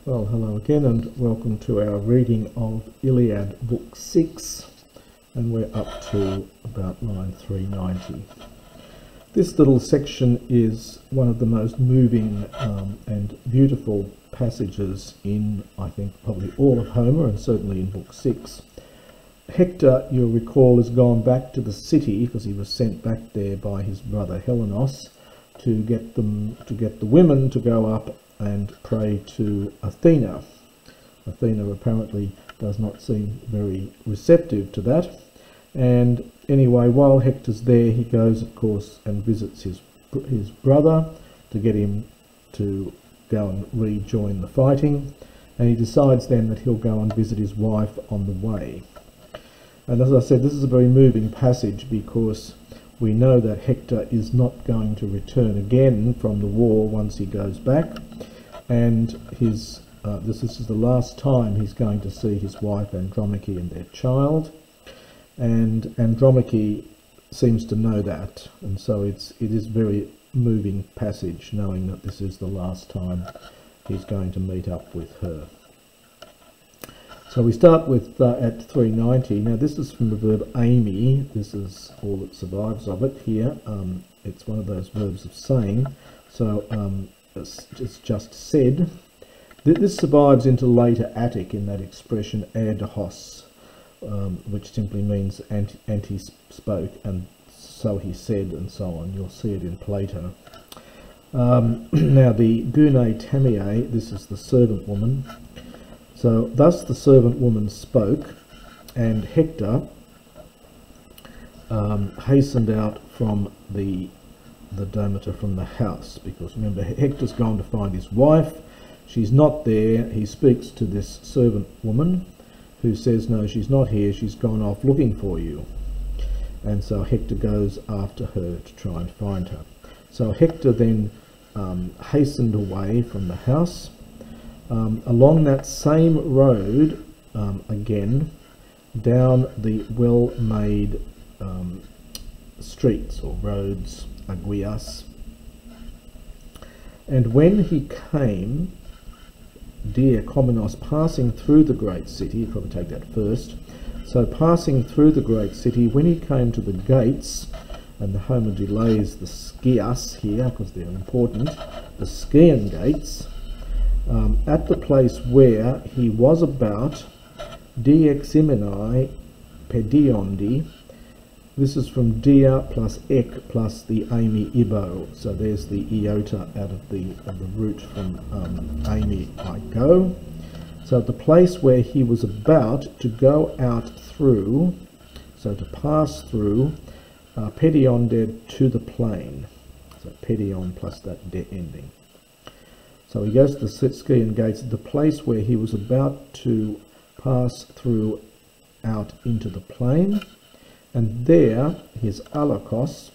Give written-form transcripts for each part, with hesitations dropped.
Well, hello again and welcome to our reading of Iliad Book 6, and we're up to about line 390. This little section is one of the most moving and beautiful passages in, I think, probably all of Homer, and certainly in Book 6. Hector, you'll recall, has gone back to the city because he was sent back there by his brother Helenos to get the women to go up and pray to Athena. Athena apparently does not seem very receptive to that. And anyway, while Hector's there, he goes, of course, and visits his brother to get him to go and rejoin the fighting. And he decides then that he'll go and visit his wife on the way. And as I said, this is a very moving passage because we know that Hector is not going to return again from the war once he goes back, and this is the last time he's going to see his wife Andromache and their child, and Andromache seems to know that, and so it is a very moving passage, knowing that this is the last time he's going to meet up with her. So we start with at 390. Now this is from the verb aimi. This is all that survives of it here. It's one of those verbs of saying. So it's just said. This survives into later Attic in that expression erdhos, which simply means and he spoke, and so he said, and so on. You'll see it in Plato. Now the gune tamie, this is the servant woman. So thus the servant woman spoke, and Hector hastened out from the Dometer, from the house, because remember, Hector's gone to find his wife. She's not there. He speaks to this servant woman who says, no, she's not here, she's gone off looking for you. And so Hector goes after her to try and find her. So Hector then hastened away from the house along that same road again, down the well-made streets or roads, aguias. And when he came, dear Kominos, passing through the great city, you'll probably take that first. So passing through the great city, when he came to the gates, and the Homer delays the skias here because they're important, the Skian gates, at the place where he was about, dieximeni pediondi. This is from dia plus ek plus the ami ibo. So there's the iota out of the root from ami, I go. So the place where he was about to go out through, so to pass through, pedionde, to the plain. So pedion plus that de ending. So he goes to the Skian gates, the place where he was about to pass through out into the plain. And there his alakos,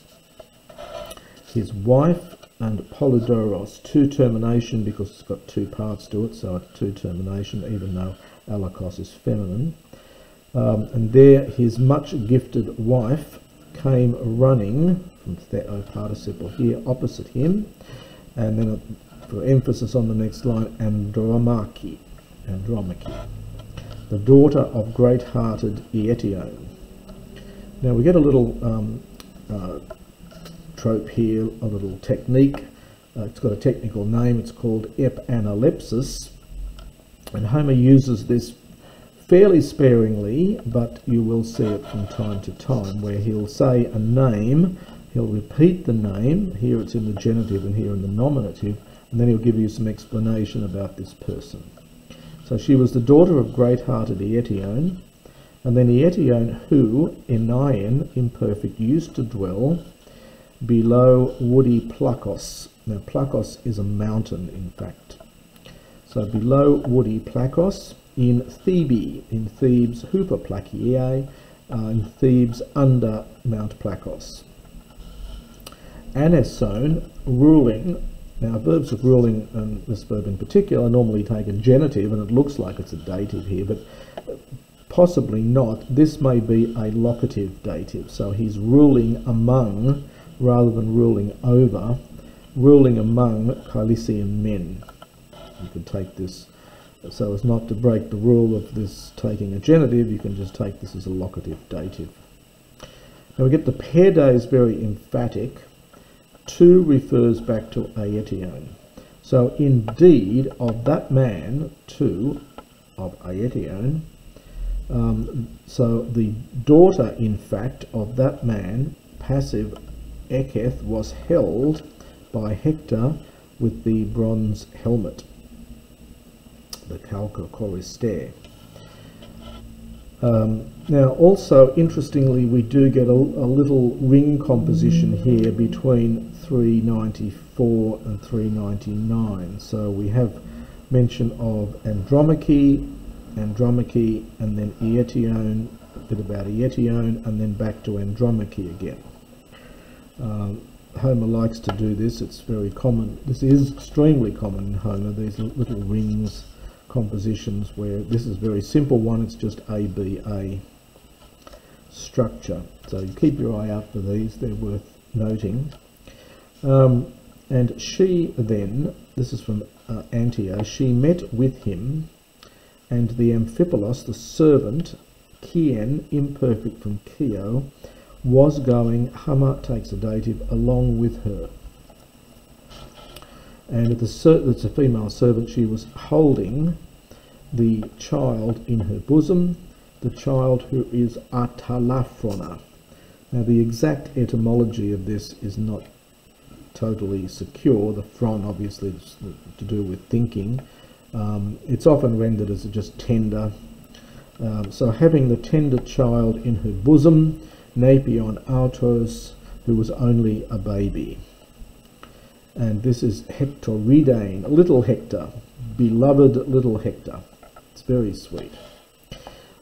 his wife, and Polydoros, two termination because it's got two parts to it, so it's two termination, even though alakos is feminine. And there his much gifted wife came running, from theo participle here, opposite him, and then for emphasis on the next line, Andromache, the daughter of great-hearted Eetion. Now we get a little trope here, a little technique. It's got a technical name. It's called epanalepsis, and Homer uses this fairly sparingly, but you will see it from time to time, where he'll say a name, he'll repeat the name. Here it's in the genitive and here in the nominative, and then he'll give you some explanation about this person. So she was the daughter of great-hearted Eetion. And then Eetion, who, Enian, imperfect, used to dwell below woody Plakos. Now, Plakos is a mountain, in fact. So, below woody Plakos, in Thebe, in Thebes, Hupa Plakiae, in Thebes, under Mount Plakos. Anesone, ruling. Now, verbs of ruling, and this verb in particular, normally take a genitive, and it looks like it's a dative here, but possibly not. This may be a locative dative, so he's ruling among rather than ruling over, ruling among Cilician men. You could take this so as not to break the rule of this taking a genitive, you can just take this as a locative dative. Now we get the pair days very emphatic. To refers back to Aetion. So indeed, of that man, to, of Aetion, so the daughter, in fact, of that man, passive Eketh, was held by Hektor with the bronze helmet, the calca chorister. Now also, interestingly, we do get a little ring composition here between 394 and 399. So we have mention of Andromache, and then Aetion, a bit about Aetion, and then back to Andromache again. Homer likes to do this. It's very common. This is extremely common in Homer, these little rings compositions, where this is a very simple one. It's just ABA structure. So you keep your eye out for these. They're worth noting. And she then, this is from Antio, she met with him, and the Amphipolos, the servant, Kien, imperfect from Kio, was going, Hama takes a dative, along with her. And it's a female servant. She was holding the child in her bosom, the child who is Atalaphrona. Now the exact etymology of this is not totally secure. The phron obviously is to do with thinking. It's often rendered as just tender. So having the tender child in her bosom, Napion autos, who was only a baby. And this is Hektoridane, little Hector, beloved little Hector. It's very sweet.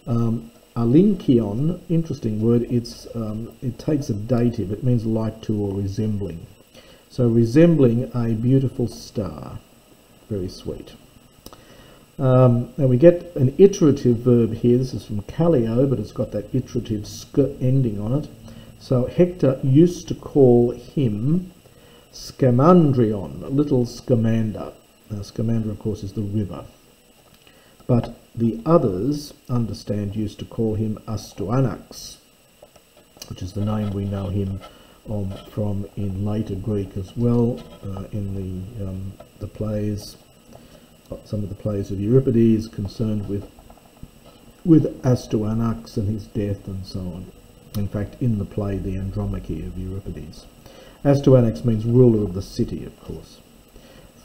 Alinkion, interesting word. It takes a dative. It means like to or resembling. So resembling a beautiful star. Very sweet. Now we get an iterative verb here. This is from Callio, but it's got that iterative sk ending on it. So Hector used to call him Scamandrion, little Scamander. Now Scamander, of course, is the river. But the others, understand, used to call him Astyanax, which is the name we know him from in later Greek as well, in the plays. Some of the plays of Euripides concerned with Astyanax and his death and so on. In fact, in the play The Andromache of Euripides. Astyanax means ruler of the city, of course.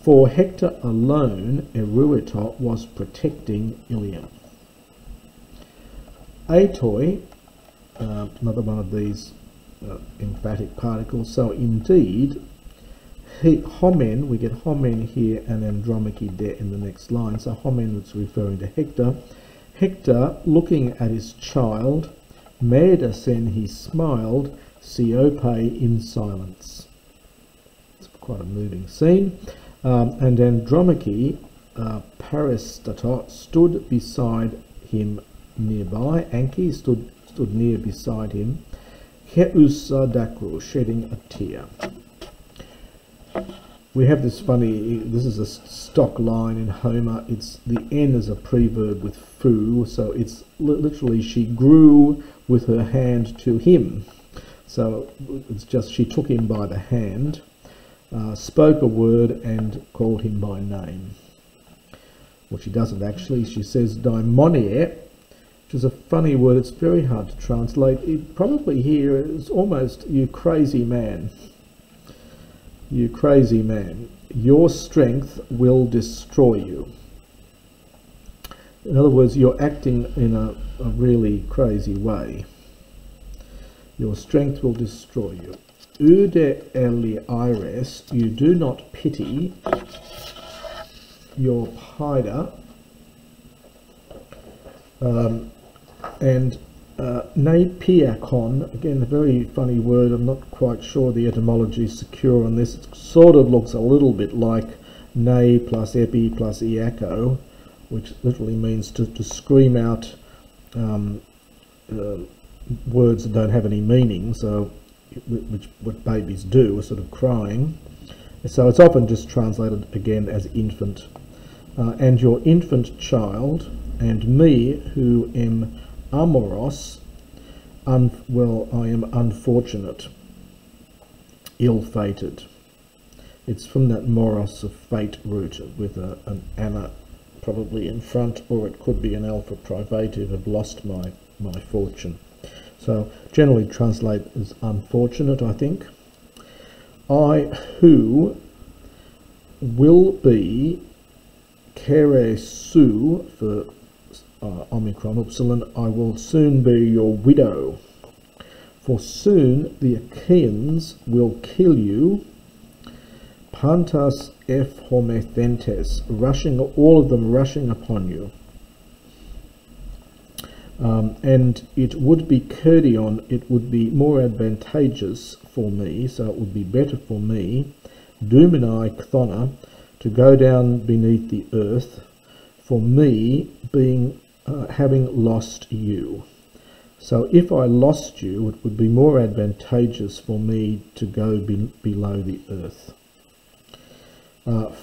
For Hector alone, Eruetot was protecting Iliad. Atoi, another one of these emphatic particles. So indeed, Homen, we get Homen here and Andromache there in the next line. So Homen is referring to Hector. Hector, looking at his child, Medasen he smiled, Siope in silence. It's quite a moving scene. And Andromache, Paristatos, stood beside him nearby. Anki stood near beside him. Keusa Dakru, shedding a tear. We have this funny, this is a stock line in Homer. It's the N is a preverb with fu, so it's literally she grew with her hand to him. So it's just she took him by the hand, spoke a word and called him by name. Well, she doesn't actually. She says daimonie, which is a funny word. It's very hard to translate. It probably here is almost you crazy man. You crazy man, your strength will destroy you. In other words, you're acting in a really crazy way. Your strength will destroy you. Ude eliires, you do not pity your hider. And Napiakon, again a very funny word. I'm not quite sure the etymology is secure on this. It sort of looks a little bit like ne plus epi plus iako, which literally means to scream out words that don't have any meaning, so which what babies do, are sort of crying. So it's often just translated again as infant. and your infant child, and me who am amoros, I am unfortunate, ill-fated. It's from that moros of fate root with an ana probably in front, or it could be an alpha privative of lost my fortune. So generally translate as unfortunate, I think. I who will be kere su for Omicron Upsilon, I will soon be your widow. For soon the Achaeans will kill you. Pantas f homethentes, all of them rushing upon you. And it would be Kerdion, it would be more advantageous for me, so it would be better for me, Duminai Chthona, to go down beneath the earth, for me being having lost you. So if I lost you, it would be more advantageous for me to go below the earth.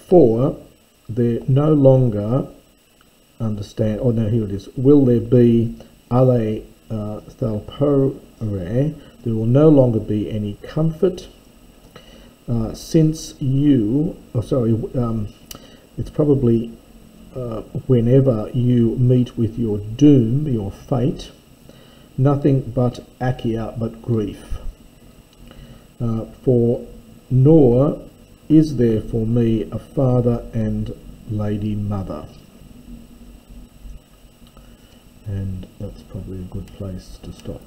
For there no longer understand, oh no, here it is, will there be ale thalpore, there will no longer be any comfort, since you, it's probably whenever you meet with your doom, your fate, nothing but akia, but grief. For nor is there for me a father and lady mother. And that's probably a good place to stop.